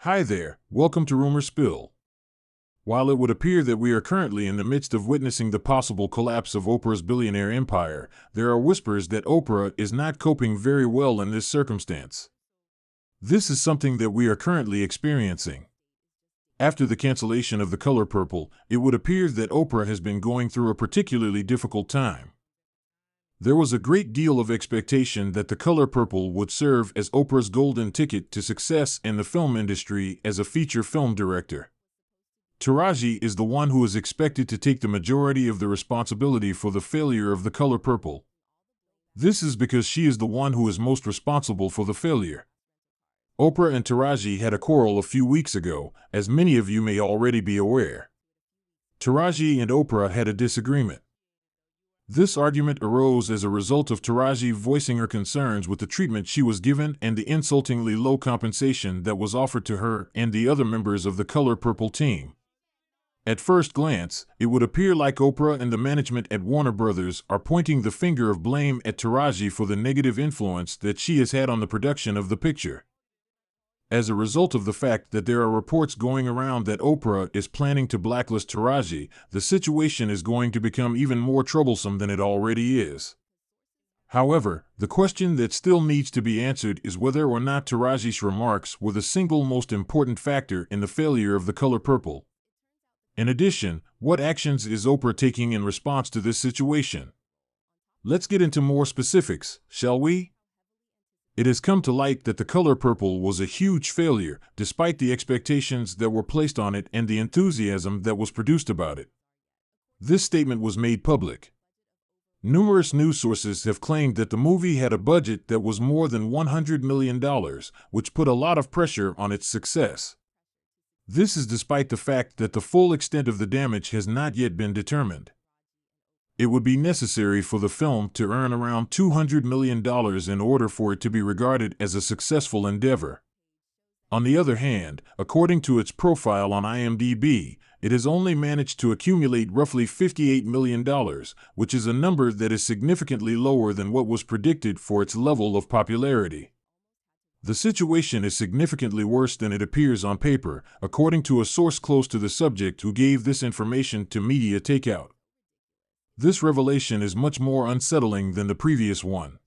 Hi there, welcome to Rumor Spill. While it would appear that we are currently in the midst of witnessing the possible collapse of Oprah's billionaire empire, there are whispers that Oprah is not coping very well in this circumstance. This is something that we are currently experiencing. After the cancellation of The Color Purple, it would appear that Oprah has been going through a particularly difficult time. There was a great deal of expectation that The Color Purple would serve as Oprah's golden ticket to success in the film industry as a feature film director. Taraji is the one who is expected to take the majority of the responsibility for the failure of The Color Purple. This is because she is the one who is most responsible for the failure. Oprah and Taraji had a quarrel a few weeks ago, as many of you may already be aware. Taraji and Oprah had a disagreement. This argument arose as a result of Taraji voicing her concerns with the treatment she was given and the insultingly low compensation that was offered to her and the other members of the Color Purple team. At first glance, it would appear like Oprah and the management at Warner Brothers are pointing the finger of blame at Taraji for the negative influence that she has had on the production of the picture. As a result of the fact that there are reports going around that Oprah is planning to blacklist Taraji, the situation is going to become even more troublesome than it already is. However, the question that still needs to be answered is whether or not Taraji's remarks were the single most important factor in the failure of The Color Purple. In addition, what actions is Oprah taking in response to this situation? Let's get into more specifics, shall we? It has come to light that The Color Purple was a huge failure, despite the expectations that were placed on it and the enthusiasm that was produced about it. This statement was made public. Numerous news sources have claimed that the movie had a budget that was more than $100 million, which put a lot of pressure on its success. This is despite the fact that the full extent of the damage has not yet been determined. It would be necessary for the film to earn around $200 million in order for it to be regarded as a successful endeavor. On the other hand, according to its profile on IMDb, it has only managed to accumulate roughly $58 million, which is a number that is significantly lower than what was predicted for its level of popularity. The situation is significantly worse than it appears on paper, according to a source close to the subject who gave this information to Media Takeout. This revelation is much more unsettling than the previous one.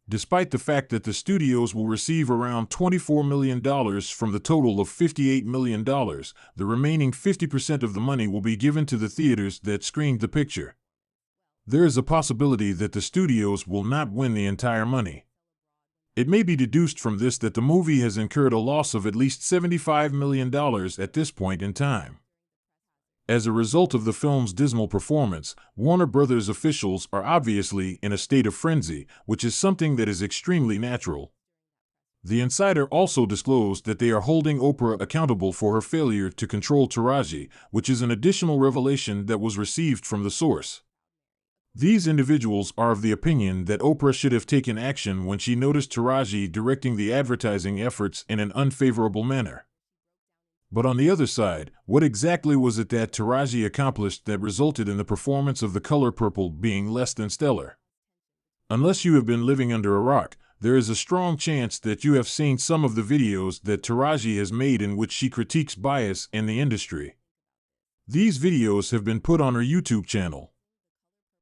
Despite the fact that the studios will receive around $24 million from the total of $58 million, the remaining 50% of the money will be given to the theaters that screened the picture. There is a possibility that the studios will not win the entire money. It may be deduced from this that the movie has incurred a loss of at least $75 million at this point in time. As a result of the film's dismal performance, Warner Brothers officials are obviously in a state of frenzy, which is something that is extremely natural. The insider also disclosed that they are holding Oprah accountable for her failure to control Taraji, which is an additional revelation that was received from the source. These individuals are of the opinion that Oprah should have taken action when she noticed Taraji directing the advertising efforts in an unfavorable manner. But on the other side, what exactly was it that Taraji accomplished that resulted in the performance of The Color Purple being less than stellar? Unless you have been living under a rock, there is a strong chance that you have seen some of the videos that Taraji has made in which she critiques bias in the industry. These videos have been put on her YouTube channel.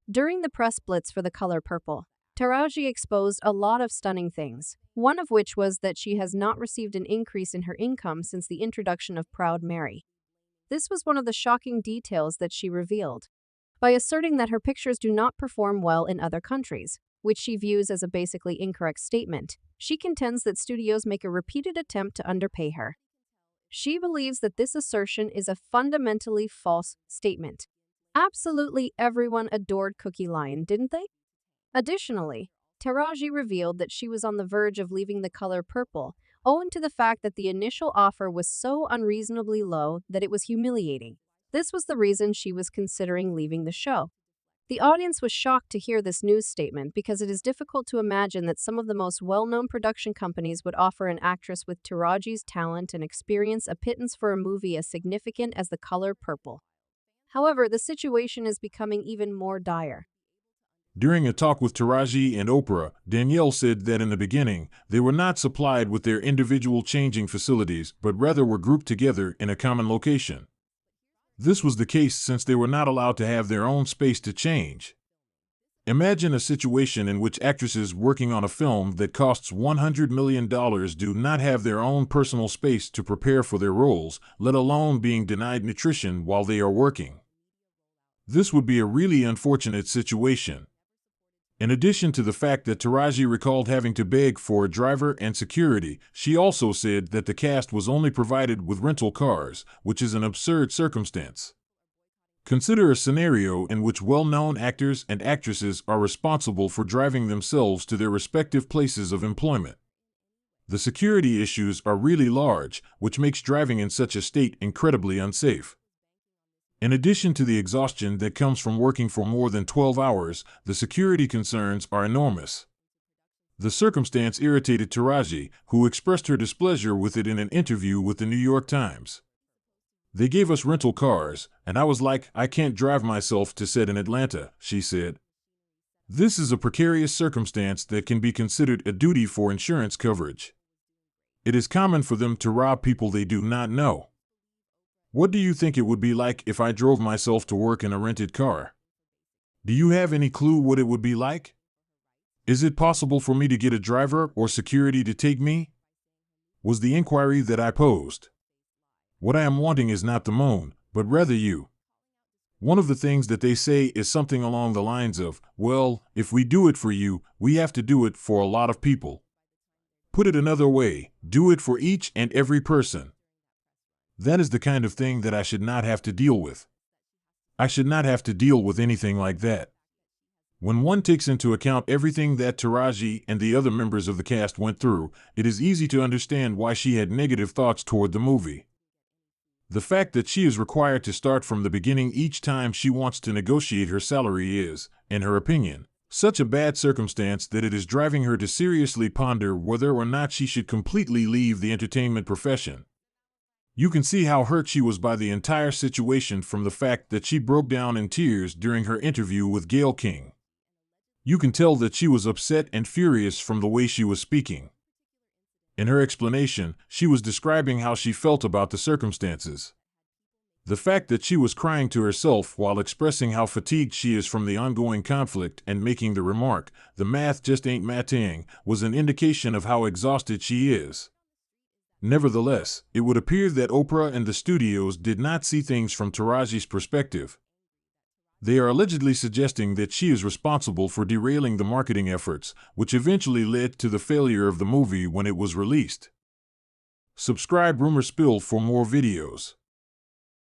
During the press blitz for The Color Purple, Taraji exposed a lot of stunning things, one of which was that she has not received an increase in her income since the introduction of Proud Mary. This was one of the shocking details that she revealed, by asserting that her pictures do not perform well in other countries, which she views as a basically incorrect statement. She contends that studios make a repeated attempt to underpay her. She believes that this assertion is a fundamentally false statement. Absolutely everyone adored Cookie Lion, didn't they? Additionally, Taraji revealed that she was on the verge of leaving The Color Purple, owing to the fact that the initial offer was so unreasonably low that it was humiliating. This was the reason she was considering leaving the show. The audience was shocked to hear this news statement because it is difficult to imagine that some of the most well-known production companies would offer an actress with Taraji's talent and experience a pittance for a movie as significant as The Color Purple. However, the situation is becoming even more dire. During a talk with Taraji and Oprah, Danielle said that in the beginning, they were not supplied with their individual changing facilities, but rather were grouped together in a common location. This was the case since they were not allowed to have their own space to change. Imagine a situation in which actresses working on a film that costs $100 million do not have their own personal space to prepare for their roles, let alone being denied nutrition while they are working. This would be a really unfortunate situation. In addition to the fact that Taraji recalled having to beg for a driver and security, she also said that the cast was only provided with rental cars, which is an absurd circumstance. Consider a scenario in which well-known actors and actresses are responsible for driving themselves to their respective places of employment. The security issues are really large, which makes driving in such a state incredibly unsafe. In addition to the exhaustion that comes from working for more than 12 hours, the security concerns are enormous. The circumstance irritated Taraji, who expressed her displeasure with it in an interview with the New York Times. "They gave us rental cars, and I was like, I can't drive myself to set in Atlanta," she said. This is a precarious circumstance that can be considered a duty for insurance coverage. It is common for them to rob people they do not know. What do you think it would be like if I drove myself to work in a rented car? Do you have any clue what it would be like? Is it possible for me to get a driver or security to take me? Was the inquiry that I posed. What I am wanting is not the moon, but rather you. One of the things that they say is something along the lines of, well, if we do it for you, we have to do it for a lot of people. Put it another way, do it for each and every person. That is the kind of thing that I should not have to deal with. I should not have to deal with anything like that. When one takes into account everything that Taraji and the other members of the cast went through, it is easy to understand why she had negative thoughts toward the movie. The fact that she is required to start from the beginning each time she wants to negotiate her salary is, in her opinion, such a bad circumstance that it is driving her to seriously ponder whether or not she should completely leave the entertainment profession. You can see how hurt she was by the entire situation from the fact that she broke down in tears during her interview with Gayle King. You can tell that she was upset and furious from the way she was speaking. In her explanation, she was describing how she felt about the circumstances. The fact that she was crying to herself while expressing how fatigued she is from the ongoing conflict and making the remark, "The math just ain't matting," was an indication of how exhausted she is. Nevertheless, it would appear that Oprah and the studios did not see things from Taraji's perspective. They are allegedly suggesting that she is responsible for derailing the marketing efforts, which eventually led to the failure of the movie when it was released. Subscribe Rumor Spill for more videos.